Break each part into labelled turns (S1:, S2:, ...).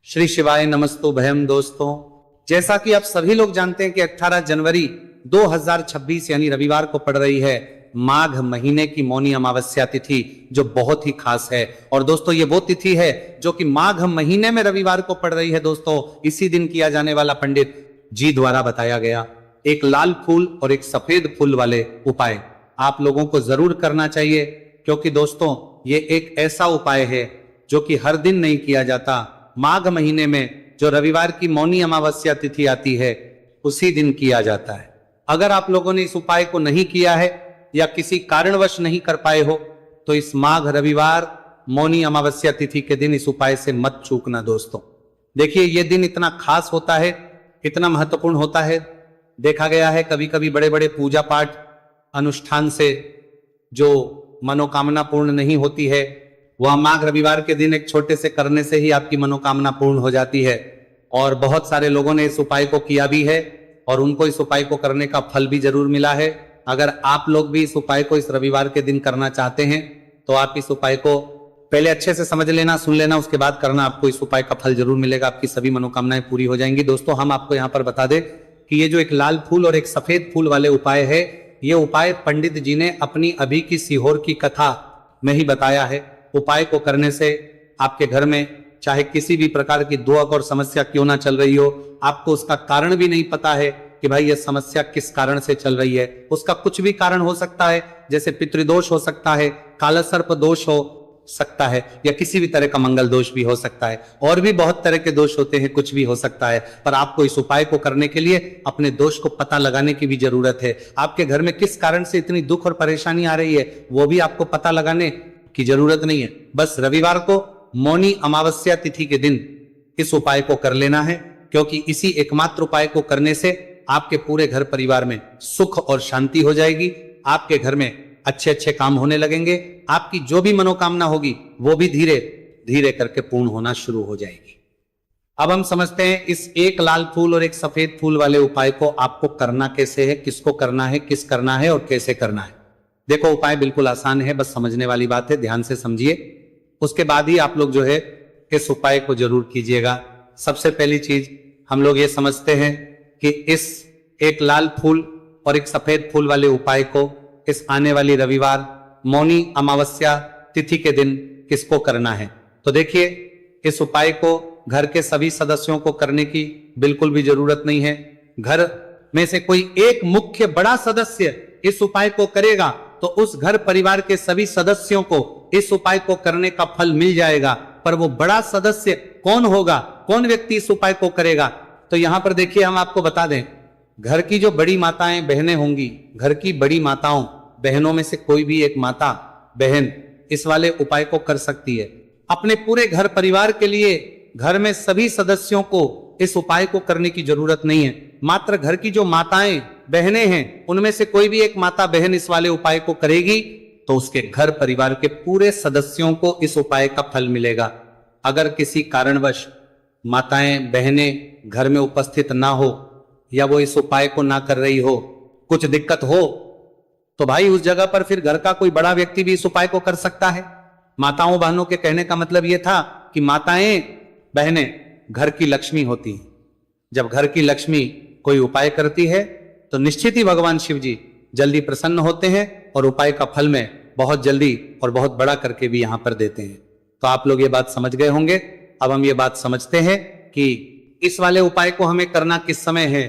S1: श्री शिवाय नमस्तो भयम। दोस्तों, जैसा कि आप सभी लोग जानते हैं कि 18 जनवरी 2026 यानी रविवार को पड़ रही है माघ महीने की मौनी अमावस्या तिथि, जो बहुत ही खास है। और दोस्तों, ये वो तिथि है जो कि माघ महीने में रविवार को पड़ रही है। दोस्तों, इसी दिन किया जाने वाला पंडित जी द्वारा बताया गया एक लाल फूल और एक सफेद फूल वाले उपाय आप लोगों को जरूर करना चाहिए, क्योंकि दोस्तों ये एक ऐसा उपाय है जो कि हर दिन नहीं किया जाता। माघ महीने में जो रविवार की मौनी अमावस्या तिथि आती है उसी दिन किया जाता है। अगर आप लोगों ने इस उपाय को नहीं किया है या किसी कारणवश नहीं कर पाए हो तो इस माघ रविवार मौनी अमावस्या तिथि के दिन इस उपाय से मत चूकना। दोस्तों देखिए, यह दिन इतना खास होता है, इतना महत्वपूर्ण होता है। देखा गया है कभी कभी बड़े बड़े पूजा पाठ अनुष्ठान से जो मनोकामना पूर्ण नहीं होती है, वह माघ रविवार के दिन एक छोटे से करने से ही आपकी मनोकामना पूर्ण हो जाती है। और बहुत सारे लोगों ने इस उपाय को किया भी है और उनको इस उपाय को करने का फल भी जरूर मिला है। अगर आप लोग भी इस उपाय को इस रविवार के दिन करना चाहते हैं तो आप इस उपाय को पहले अच्छे से समझ लेना, सुन लेना, उसके बाद करना। आपको इस उपाय का फल जरूर मिलेगा, आपकी सभी मनोकामनाएं पूरी हो जाएंगी। दोस्तों, हम आपको यहाँ पर बता दें कि ये जो एक लाल फूल और एक सफेद फूल वाले उपाय है, ये उपाय पंडित जी ने अपनी अभी की सीहोर की कथा में ही बताया है। उपाय को करने से आपके घर में चाहे किसी भी प्रकार की दुख और समस्या क्यों ना चल रही हो, आपको उसका कारण भी नहीं पता है कि भाई ये समस्या किस कारण से चल रही है। उसका कुछ भी कारण हो सकता है, जैसे पितृदोष हो सकता है, काला सर्प दोष हो सकता है, या किसी भी तरह का मंगल दोष भी हो सकता है, और भी बहुत तरह के दोष होते हैं, कुछ भी हो सकता है। पर आपको इस उपाय को करने के लिए अपने दोष को पता लगाने की भी जरूरत है। आपके घर में किस कारण से इतनी दुख और परेशानी आ रही है वो भी आपको पता लगाने की जरूरत नहीं है। बस रविवार को मौनी अमावस्या तिथि के दिन इस उपाय को कर लेना है, क्योंकि इसी एकमात्र उपाय को करने से आपके पूरे घर परिवार में सुख और शांति हो जाएगी। आपके घर में अच्छे अच्छे काम होने लगेंगे। आपकी जो भी मनोकामना होगी वो भी धीरे धीरे करके पूर्ण होना शुरू हो जाएगी। अब हम समझते हैं इस एक लाल फूल और एक सफेद फूल वाले उपाय को आपको करना कैसे है, किसको करना है, किस करना है और कैसे करना है। देखो, उपाय बिल्कुल आसान है, बस समझने वाली बात है, ध्यान से समझिए। उसके बाद ही आप लोग जो है इस उपाय को जरूर कीजिएगा। सबसे पहली चीज हम लोग ये समझते हैं कि इस एक लाल फूल और एक सफेद फूल वाले उपाय को इस आने वाली रविवार मौनी अमावस्या तिथि के दिन किसको करना है। तो देखिए, इस उपाय को घर के सभी सदस्यों को करने की बिल्कुल भी जरूरत नहीं है। घर में से कोई एक मुख्य बड़ा सदस्य इस उपाय को करेगा तो उस घर परिवार के सभी सदस्यों को इस उपाय को करने का फल मिल जाएगा। पर वो बड़ा सदस्य कौन होगा, कौन व्यक्ति इस उपाय को करेगा, तो यहां पर देखिए हम आपको बता दें, घर की जो बड़ी माताएं बहनें होंगी, घर की बड़ी माताओं बहनों में से कोई भी एक माता बहन इस वाले उपाय को कर सकती है। अपने पूरे घर परिवार के लिए घर में सभी सदस्यों को इस उपाय को करने की जरूरत नहीं है। मात्र घर की जो माताएं बहनें हैं उनमें से कोई भी एक माता बहन इस वाले उपाय को करेगी तो उसके घर परिवार के पूरे सदस्यों को इस उपाय का फल मिलेगा। अगर किसी कारणवश माताएं बहनें घर में उपस्थित ना हो या वो इस उपाय को ना कर रही हो, कुछ दिक्कत हो, तो भाई उस जगह पर फिर घर का कोई बड़ा व्यक्ति भी इस उपाय को कर सकता है। माताओं बहनों के कहने का मतलब यह था कि माताएं बहनें घर की लक्ष्मी होती हैं। जब घर की लक्ष्मी कोई उपाय करती है तो निश्चित ही भगवान शिव जी जल्दी प्रसन्न होते हैं और उपाय का फल में बहुत जल्दी और बहुत बड़ा करके भी यहां पर देते हैं। तो आप लोग ये बात समझ गए होंगे। अब हम ये बात समझते हैं कि इस वाले उपाय को हमें करना किस समय है।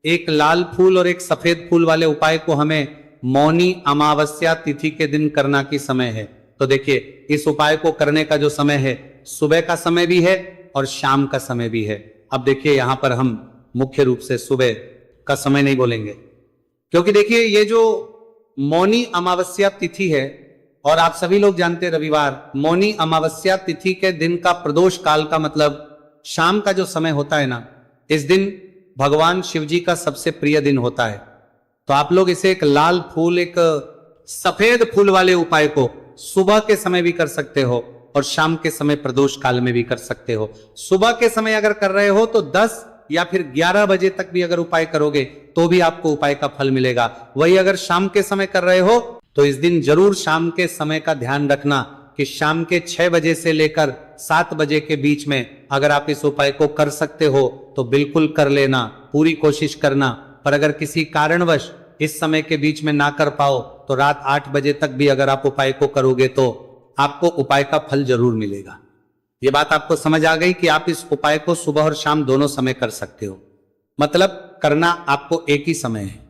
S1: एक लाल फूल और एक सफेद फूल वाले उपाय को हमें मौनी अमावस्या तिथि के दिन करना की समय है। तो देखिए, इस उपाय को करने का जो समय है सुबह का समय भी है और शाम का समय भी है। अब देखिए, यहां पर हम मुख्य रूप से सुबह का समय नहीं बोलेंगे, क्योंकि देखिए ये जो मौनी अमावस्या तिथि है, और आप सभी लोग जानते हैं रविवार मौनी अमावस्या तिथि के दिन का प्रदोष काल का मतलब शाम का जो समय होता है ना, इस दिन भगवान शिव जी का सबसे प्रिय दिन होता है। तो आप लोग इसे एक लाल फूल एक सफेद फूल वाले उपाय को सुबह के समय भी कर सकते हो और शाम के समय प्रदोष काल में भी कर सकते हो। सुबह के समय अगर कर रहे हो तो 10 या फिर 11 बजे तक भी अगर उपाय करोगे तो भी आपको उपाय का फल मिलेगा। वही अगर शाम के समय कर रहे हो तो इस दिन जरूर शाम के समय का ध्यान रखना कि शाम के 6 बजे से लेकर 7 बजे के बीच में अगर आप इस उपाय को कर सकते हो तो बिल्कुल कर लेना, पूरी कोशिश करना। पर अगर किसी कारणवश इस समय के बीच में ना कर पाओ तो रात 8 बजे तक भी अगर आप उपाय को करोगे तो आपको उपाय का फल जरूर मिलेगा। ये बात आपको समझ आ गई कि आप इस उपाय को सुबह और शाम दोनों समय कर सकते हो। मतलब करना आपको एक ही समय है।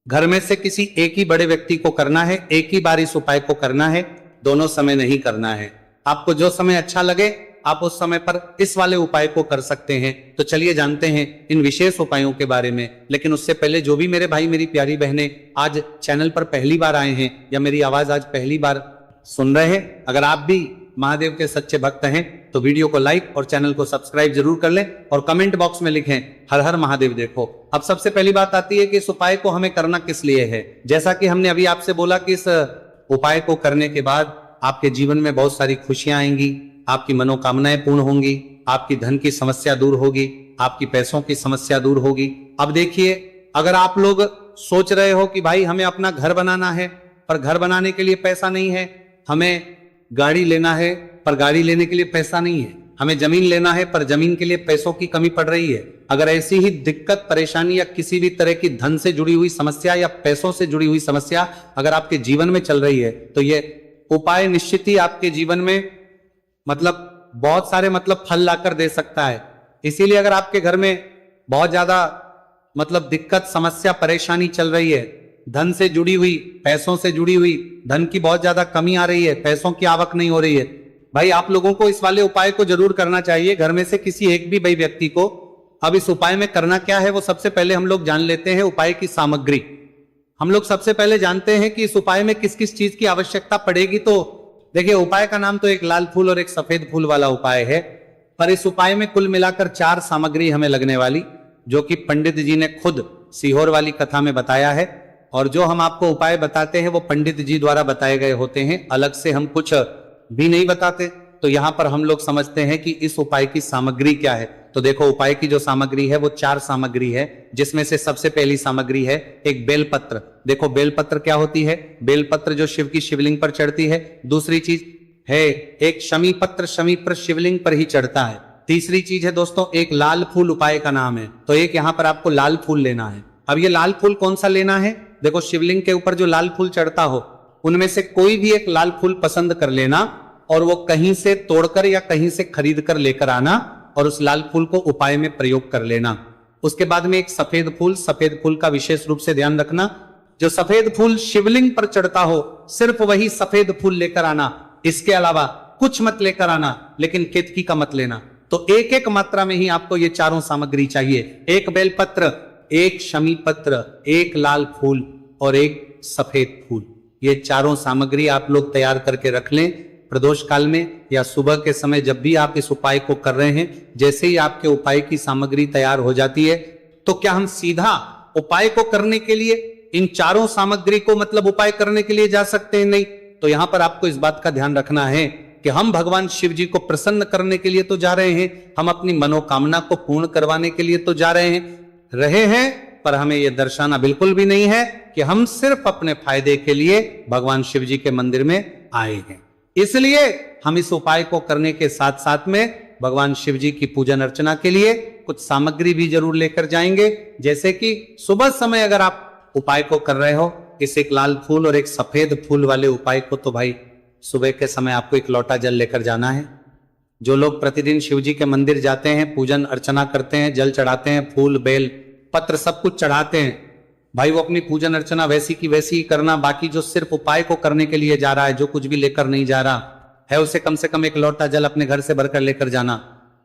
S1: घर में से किसी एक ही बड़े व्यक्ति को करना है, एक ही बार इस उपाय को करना है, दोनों समय नहीं करना है। आपको जो समय अच्छा लगे आप उस समय पर इस वाले उपाय को कर सकते हैं। तो चलिए जानते हैं इन विशेष उपायों के बारे में। लेकिन उससे पहले जो भी मेरे भाई मेरी प्यारी बहनें आज चैनल पर पहली बार आए हैं या मेरी आवाज आज पहली बार सुन रहे हैं, अगर आप भी महादेव के सच्चे भक्त हैं तो वीडियो को लाइक और चैनल को सब्सक्राइब जरूर कर लें और कमेंट बॉक्स में लिखें हर हर महादेव। देखो अब सबसे पहली बात आती है कि इस उपाय को हमें करना किस लिए है। जैसा कि हमने अभी आपसे बोला कि इस उपाय को करने के बाद आपके जीवन में बहुत सारी खुशियां आएंगी, आपकी मनोकामनाएं पूर्ण होंगी, आपकी धन की समस्या दूर होगी, आपकी पैसों की समस्या दूर होगी। अब देखिए, अगर आप लोग सोच रहे हो कि भाई हमें अपना घर बनाना है पर घर बनाने के लिए पैसा नहीं है, हमें गाड़ी लेना है पर गाड़ी लेने के लिए पैसा नहीं है, हमें जमीन लेना है पर जमीन के लिए पैसों की कमी पड़ रही है, अगर ऐसी ही दिक्कत परेशानी या किसी भी तरह की धन से जुड़ी हुई समस्या या पैसों से जुड़ी हुई समस्या अगर आपके जीवन में चल रही है तो ये उपाय निश्चित ही आपके जीवन में बहुत सारे फल लाकर दे सकता है। इसीलिए अगर आपके घर में बहुत ज्यादा दिक्कत समस्या परेशानी चल रही है, धन से जुड़ी हुई, पैसों से जुड़ी हुई, धन की बहुत ज्यादा कमी आ रही है, पैसों की आवक नहीं हो रही है, भाई आप लोगों को इस वाले उपाय को जरूर करना चाहिए। घर में से किसी एक भी भाई व्यक्ति को। अब इस उपाय में करना क्या है वो सबसे पहले हम लोग जान लेते हैं। उपाय की सामग्री हम लोग सबसे पहले जानते हैं कि इस उपाय में किस किस चीज की आवश्यकता पड़ेगी। तो देखिए, उपाय का नाम तो एक लाल फूल और एक सफेद फूल वाला उपाय है, पर इस उपाय में कुल मिलाकर 4 सामग्री हमें लगने वाली, जो कि पंडित जी ने खुद सीहोर वाली कथा में बताया है। और जो हम आपको उपाय बताते हैं वो पंडित जी द्वारा बताए गए होते हैं, अलग से हम कुछ भी नहीं बताते। तो यहां पर हम लोग समझते हैं कि इस उपाय की सामग्री क्या है। तो देखो, उपाय की जो सामग्री है वो 4 सामग्री है, जिसमें से सबसे पहली सामग्री है एक बेलपत्र। देखो बेलपत्र क्या होती है, बेलपत्र जो शिव की शिवलिंग पर चढ़ती है। दूसरी चीज है एक शमी पत्र, शमी पर शिवलिंग पर ही चढ़ता है। तीसरी चीज है दोस्तों एक लाल फूल, उपाय का नाम है, तो एक यहां पर आपको लाल फूल लेना है। अब ये लाल फूल कौन सा लेना है, देखो शिवलिंग के ऊपर जो लाल फूल चढ़ता हो उनमें से कोई भी एक लाल फूल पसंद कर लेना और वो कहीं से तोड़कर या कहीं से खरीद कर लेकर आना और उस लाल फूल को उपाय में प्रयोग कर लेना। उसके बाद में एक सफेद फूल, सफेद फूल का विशेष रूप से ध्यान रखना, जो सफेद फूल शिवलिंग पर चढ़ता हो सिर्फ वही सफेद फूल लेकर आना, इसके अलावा कुछ मत लेकर आना, लेकिन केतकी का मत लेना। तो एक एक मात्रा में ही आपको ये चारों सामग्री चाहिए, एक बेलपत्र, एक शमी पत्र, एक लाल फूल और एक सफेद फूल। ये चारों सामग्री आप लोग तैयार करके रख लें। प्रदोष काल में या सुबह के समय जब भी आप इस उपाय को कर रहे हैं, जैसे ही आपके उपाय की सामग्री तैयार हो जाती है तो क्या हम सीधा उपाय को करने के लिए इन चारों सामग्री को उपाय करने के लिए जा सकते हैं? नहीं। तो यहां पर आपको इस बात का ध्यान रखना है कि हम भगवान शिव जी को प्रसन्न करने के लिए तो जा रहे हैं, हम अपनी मनोकामना को पूर्ण करवाने के लिए तो जा रहे हैं, पर हमें यह दर्शाना बिल्कुल भी नहीं है कि हम सिर्फ अपने फायदे के लिए भगवान शिव जी के मंदिर में आए हैं। इसलिए हम इस उपाय को करने के साथ साथ में भगवान शिव जी की पूजन अर्चना के लिए कुछ सामग्री भी जरूर लेकर जाएंगे। जैसे कि सुबह समय अगर आप उपाय को कर रहे हो, इस एक लाल फूल और एक सफेद फूल वाले उपाय को, तो भाई सुबह के समय आपको एक लोटा जल लेकर जाना है। जो लोग प्रतिदिन शिव जी के मंदिर जाते हैं, पूजन अर्चना करते हैं, जल चढ़ाते हैं, फूल बेल पत्र सब कुछ चढ़ाते हैं, भाई वो अपनी पूजन अर्चना वैसी की वैसी ही करना। बाकी जो सिर्फ उपाय को करने के लिए जा रहा है, जो कुछ भी लेकर नहीं जा रहा है, उसे कम से कम एक लोटा जल अपने घर से भरकर लेकर जाना।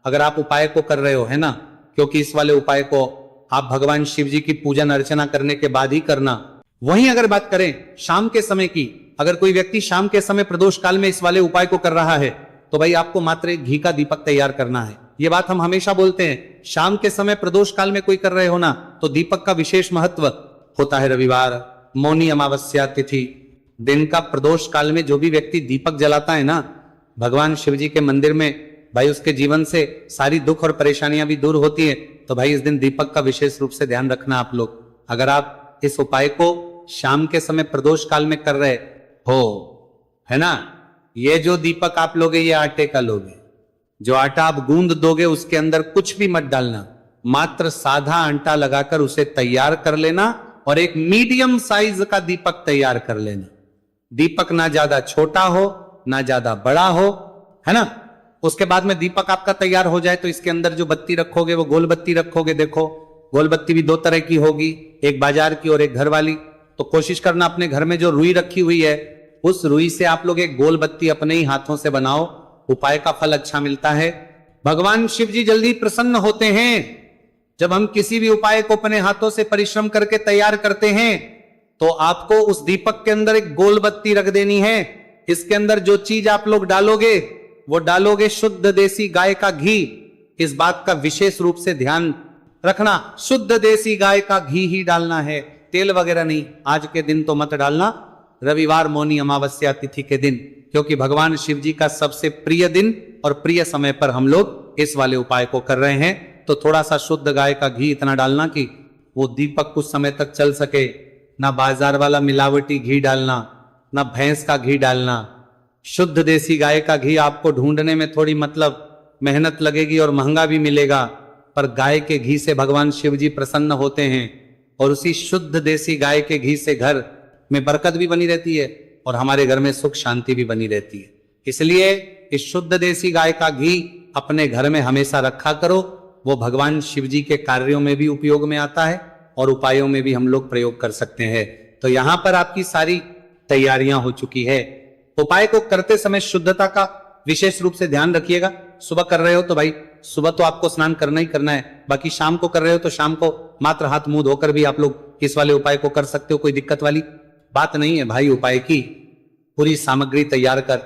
S1: अगर आप उपाय को कर रहे हो, है ना, क्योंकि इस वाले उपाय को आप भगवान शिव जी की पूजन अर्चना करने के बाद ही करना। वहीं अगर बात करें शाम के समय की, अगर कोई व्यक्ति शाम के समय प्रदोष काल में इस वाले उपाय को कर रहा है तो भाई आपको मात्र एक घी का दीपक तैयार करना है। ये बात हम हमेशा बोलते हैं, शाम के समय प्रदोष काल में कोई कर रहे हो ना, तो दीपक का विशेष महत्व होता है। रविवार, मौनी अमावस्या तिथि, दिन का प्रदोष काल में जो भी व्यक्ति दीपक जलाता है ना भगवान शिव जी के मंदिर में, भाई उसके जीवन से सारी दुख और परेशानियां भी दूर होती है। तो भाई इस दिन दीपक का विशेष रूप से ध्यान रखना आप लोग। अगर आप इस उपाय को शाम के समय प्रदोष काल में कर रहे हो, है ना, ये जो दीपक आप लोगे ये आटे का लोगे, जो आटा आप गूंद दोगे उसके अंदर कुछ भी मत डालना, मात्र साधा आटा लगाकर उसे तैयार कर लेना और एक मीडियम साइज का दीपक तैयार कर लेना। दीपक ना ज्यादा छोटा हो ना ज्यादा बड़ा हो, है ना। उसके बाद में दीपक आपका तैयार हो जाए तो इसके अंदर जो बत्ती रखोगे वो गोल बत्ती रखोगे। देखो गोल बत्ती भी दो तरह की होगी, एक बाजार की और एक घर वाली। तो कोशिश करना अपने घर में जो रुई रखी हुई है उस रुई से आप लोग एक गोल बत्ती अपने ही हाथों से बनाओ, उपाय का फल अच्छा मिलता है। भगवान शिव जी जल्दी प्रसन्न होते हैं जब हम किसी भी उपाय को अपने हाथों से परिश्रम करके तैयार करते हैं। तो आपको उस दीपक के अंदर एक गोल बत्ती रख देनी है। इसके अंदर जो चीज आप लोग डालोगे वो डालोगे शुद्ध देसी गाय का घी। इस बात का विशेष रूप से ध्यान रखना, शुद्ध देसी गाय का घी ही डालना है, तेल वगैरह नहीं। आज के दिन तो मत डालना, रविवार मौनी अमावस्या तिथि के दिन, क्योंकि भगवान शिव जी का सबसे प्रिय दिन और प्रिय समय पर हम लोग इस वाले उपाय को कर रहे हैं। तो थोड़ा सा शुद्ध गाय का घी इतना डालना कि वो दीपक कुछ समय तक चल सके। ना बाजार वाला मिलावटी घी डालना, ना भैंस का घी डालना। शुद्ध देसी गाय का घी आपको ढूंढने में थोड़ी मतलब मेहनत लगेगी और महंगा भी मिलेगा, पर गाय के घी से भगवान शिव जी प्रसन्न होते हैं और उसी शुद्ध देसी गाय के घी से घर में बरकत भी बनी रहती है और हमारे घर में सुख शांति भी बनी रहती है। इसलिए इस शुद्ध देसी गाय का घी अपने घर में हमेशा रखा करो। वो भगवान शिव जी के कार्यों में भी उपयोग में आता है और उपायों में भी हम लोग प्रयोग कर सकते हैं। तो यहां पर आपकी सारी तैयारियां हो चुकी है। उपाय को करते समय शुद्धता का विशेष रूप से ध्यान रखिएगा। सुबह कर रहे हो तो भाई सुबह तो आपको स्नान करना ही करना है, बाकी शाम को कर रहे हो तो शाम को मात्र हाथ मुंह धोकर भी आप लोग इस वाले उपाय को कर सकते हो, कोई दिक्कत वाली बात नहीं है भाई। उपाय की पूरी सामग्री तैयार कर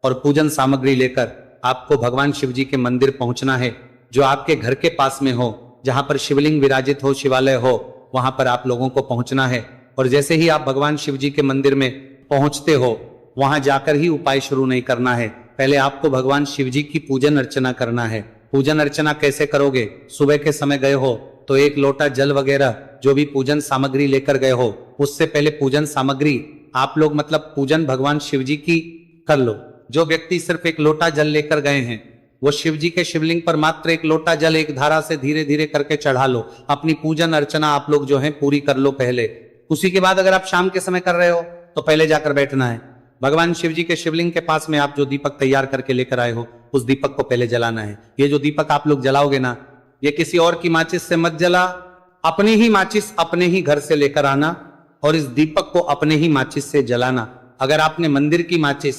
S1: और पूजन सामग्री लेकर आपको भगवान शिव जी के मंदिर पहुंचना है, जो आपके घर के पास में हो, जहां पर शिवलिंग विराजित हो, शिवालय हो, वहां पर आप लोगों को पहुंचना है। और जैसे ही आप भगवान शिव जी के मंदिर में पहुंचते हो वहां जाकर ही उपाय शुरू नहीं करना है, पहले आपको भगवान शिव जी की पूजन अर्चना करना है। पूजन अर्चना कैसे करोगे? सुबह के समय गए हो तो एक लोटा जल वगैरह जो भी पूजन सामग्री लेकर गए हो, उससे पहले पूजन सामग्री आप लोग मतलब पूजन भगवान शिव जी की कर लो। जो व्यक्ति सिर्फ एक लोटा जल लेकर गए हैं वो शिव जी के शिवलिंग पर मात्र एक लोटा जल एक धारा से धीरे धीरे करके चढ़ा लो। अपनी पूजन अर्चना आप लोग जो है पूरी कर लो पहले। उसी के बाद अगर आप शाम के समय कर रहे हो तो पहले जाकर बैठना है। भगवान शिव जी के शिवलिंग के पास में आप जो दीपक तैयार करके लेकर आए हो उस दीपक को पहले जलाना है। ये जो दीपक आप लोग जलाओगे ना, ये किसी और की माचिस से मत जला, अपनी ही माचिस अपने ही घर से लेकर आना और इस दीपक को अपने ही माचिस से जलाना। अगर आपने मंदिर की माचिस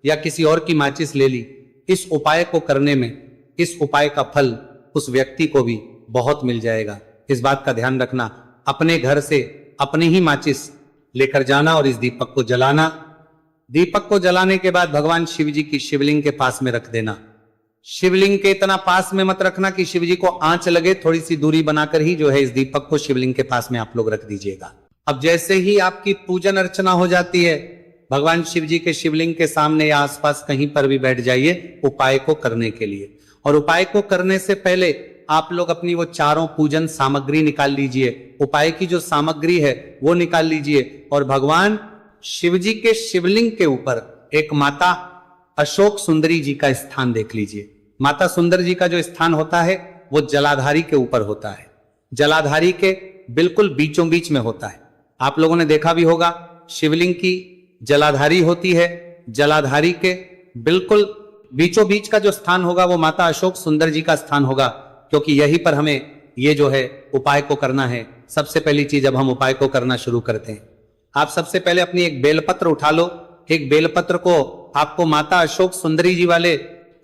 S1: या किसी और की माचिस ले ली, इस उपाय को करने में इस उपाय का फल उस व्यक्ति को भी बहुत मिल जाएगा। इस बात का ध्यान रखना, अपने घर से अपनी ही माचिस लेकर जाना और इस दीपक को जलाना। दीपक को जलाने के बाद भगवान शिव जी की शिवलिंग के पास में रख देना। शिवलिंग के इतना पास में मत रखना कि शिव जी को आंच लगे, थोड़ी सी दूरी बनाकर ही जो है इस दीपक को शिवलिंग के पास में आप लोग रख दीजिएगा। अब जैसे ही आपकी पूजन अर्चना हो जाती है, भगवान शिव जी के शिवलिंग के सामने या आसपास कहीं पर भी बैठ जाइए उपाय को करने के लिए। और उपाय को करने से पहले आप लोग अपनी वो चारों पूजन सामग्री निकाल लीजिए। उपाय की जो सामग्री है वो निकाल लीजिए और भगवान शिव जी के शिवलिंग के ऊपर एक माता अशोक सुंदरी जी का स्थान देख लीजिए। माता सुंदर जी का जो स्थान होता है वो जलाधारी के ऊपर होता है, जलाधारी के बिल्कुल बीचों बीच में होता है। आप लोगों ने देखा भी होगा शिवलिंग की जलाधारी होती है, जलाधारी के बिल्कुल बीचों बीच का जो स्थान होगा वो माता अशोक सुंदर जी का स्थान होगा, क्योंकि यहीं पर हमें ये जो है उपाय को करना है। सबसे पहली चीज अब हम उपाय को करना शुरू करते हैं। आप सबसे पहले अपनी एक बेलपत्र उठा लो। एक बेलपत्र को आपको माता अशोक सुंदरी जी वाले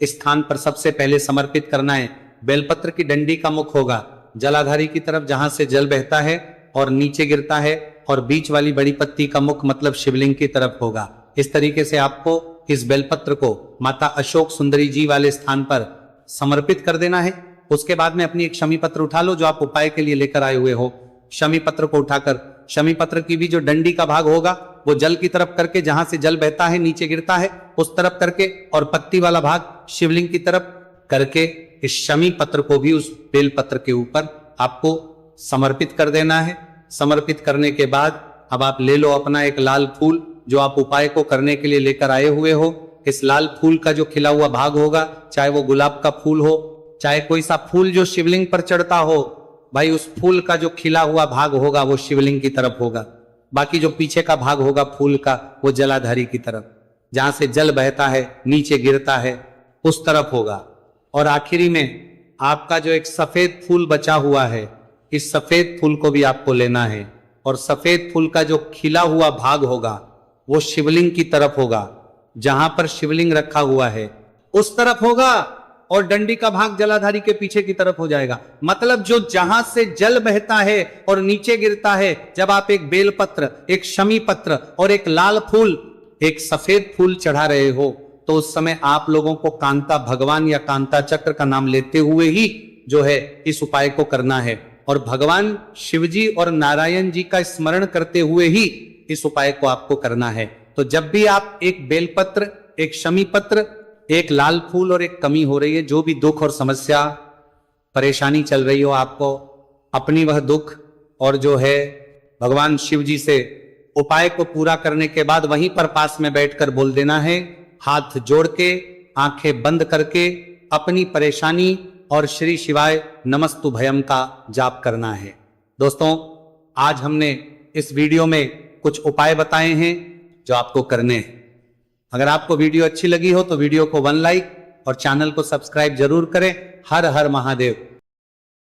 S1: स्थान पर सबसे पहले समर्पित करना है। बेलपत्र की डंडी का मुख होगा जलाधारी की तरफ, जहां से जल बहता है और नीचे गिरता है, और बीच वाली बड़ी पत्ती का मुख मतलब शिवलिंग की तरफ होगा। इस तरीके से आपको इस बेलपत्र को माता अशोक सुंदरी जी वाले स्थान पर समर्पित कर देना है। उसके बाद में अपनी एक शमी पत्र उठा लो जो आप उपाय के लिए लेकर आए हुए हो। शमी पत्र को उठाकर शमी पत्र की भी जो डंडी का भाग होगा वो जल की तरफ करके, जहां से जल बहता है नीचे गिरता है उस तरफ करके, और पत्ती वाला भाग शिवलिंग की तरफ करके इस शमी पत्र को भी उस बेल पत्र के ऊपर आपको समर्पित कर देना है। समर्पित करने के बाद अब आप ले लो अपना एक लाल फूल जो आप उपाय को करने के लिए लेकर आए हुए हो। इस लाल फूल का जो खिला हुआ भाग होगा, चाहे वो गुलाब का फूल हो, चाहे कोई सा फूल जो शिवलिंग पर चढ़ता हो, भाई उस फूल का जो खिला हुआ भाग होगा वो शिवलिंग की तरफ होगा। बाकी जो पीछे का भाग होगा फूल का वो जलाधारी की तरफ, जहां से जल बहता है नीचे गिरता है उस तरफ होगा। और आखिरी में आपका जो एक सफेद फूल बचा हुआ है, इस सफेद फूल को भी आपको लेना है और सफेद फूल का जो खिला हुआ भाग होगा वो शिवलिंग की तरफ होगा, जहां पर शिवलिंग रखा हुआ है उस तरफ होगा, और डंडी का भाग जलाधारी के पीछे की तरफ हो जाएगा। मतलब जो जहां से जल बहता है और नीचे गिरता है, जब आप एक बेलपत्र, एक शमी पत्र और एक लाल फूल, एक सफेद फूल चढ़ा रहे हो, तो उस समय आप लोगों को कांता भगवान या कांता चक्र का नाम लेते हुए ही जो है इस उपाय को करना है, और भगवान शिवजी और नारायण जी का स्मरण करते हुए ही इस उपाय को आपको करना है। तो जब भी आप एक बेलपत्र, एक शमी पत्र, एक लाल फूल और एक कमी हो रही है, जो भी दुख और समस्या परेशानी चल रही हो आपको, अपनी वह दुख और जो है भगवान शिव जी से उपाय को पूरा करने के बाद वहीं पर पास में बैठकर बोल देना है, हाथ जोड़ के, आंखें बंद करके अपनी परेशानी और श्री शिवाय नमस्तु भयम का जाप करना है। दोस्तों, आज हमने इस वीडियो में कुछ उपाय बताए हैं जो आपको करने हैं। अगर आपको वीडियो अच्छी लगी हो तो वीडियो को 1 लाइक और चैनल को सब्सक्राइब जरूर करें। हर हर महादेव।